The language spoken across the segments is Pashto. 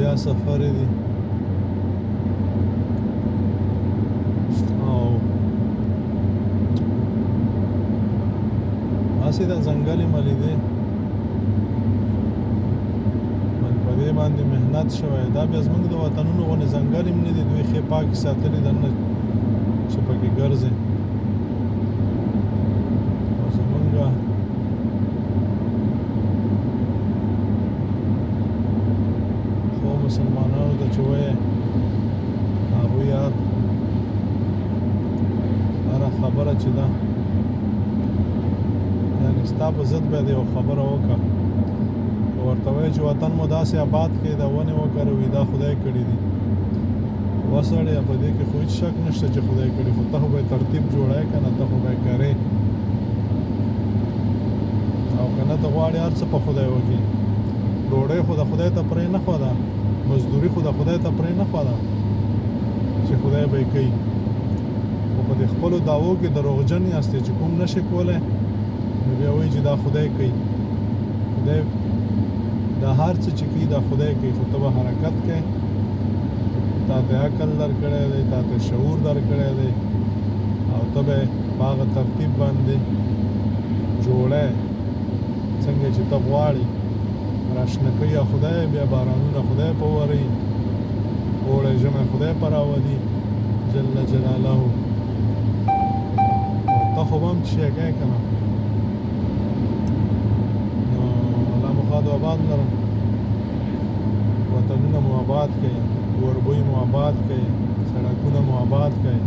بیا سفر دی او اسی دا ځنګل ملي دی من په دې باندې محنت شوی دا بیا زموږ د وطنونو غونې ځنګل هم نه دي دوی ښې پاکې ساتلي دننه چې پکې ګرځې او زموږ خو مسلمانانو ته چې وایې هغوی هره خبره چې ده یعنې ستا په ضد به د یو خبره وکړه که ورته وایې چې وطن مو داسې آباد کړئ دا ونې وکروي دا خدای کړي دي وسړیه په دې کې خو هېڅ شک نشته چې خدای کړي خو ته خو به یې ترتیب جوړی که نه ته خو به یې کرې او که نه ته غواړې هر څه په خدای وکړي ډوډۍ خو د خدای ته پرې نه خوده مزدوري خو د خدای ته پرې نه خوده چې خدای به یې کوي خو په دې خپلو دعوو کې دروغجن یاستې چې کوم نشي کولی نو بیا وایي چې دا خدای کوي خدای دا هر څه چې کوي دا خدای کوي خو ته به حرکت کوې تا ته عقل درکړی دی تا ته شعور درکړی دی او ته به په هغه ترتیب باندې جوړی څنګه چې ته غواړې راشنه کوي خدای بیا بارانونه خدای په وروي اوړی ژمی خدای په راولي جل جلاله او ته خو به هم څه شی کوې که نه نو الله مو ښاد و آباد لرم وطنونه مو آباد کړئ وربوی مو آباد کړئ سړکونه مو آباد کړئ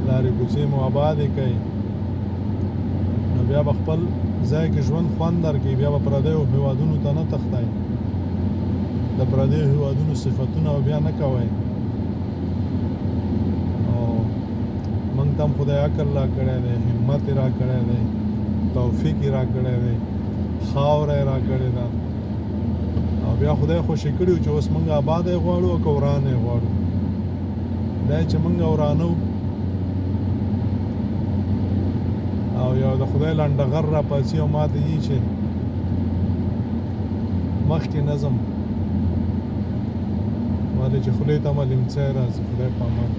لارې کوڅې مو آبادې کړئ نو بیا به خپل ځای کې ژوند خوند درکړي بیا به پردیو هېوادونو ته نه تښتئ د پردیو هېوادونو صفتونه بیا نه کوئ او موږ ته هم خدای عقل را کړی دی همت یې را کړی دی توفیق یې را کړی دی خاوره یې را کړې ده او بیا خدای خوشي کړي چې اوس موږ آباده یې غواړو او که ورانه یې غواړو دا یې چې موږ ورانه او یو د خدای لنډغر را پاسي او ماته یي چې مخکې نظم ولې چې خولې ته ملمڅی راځي خدای په امان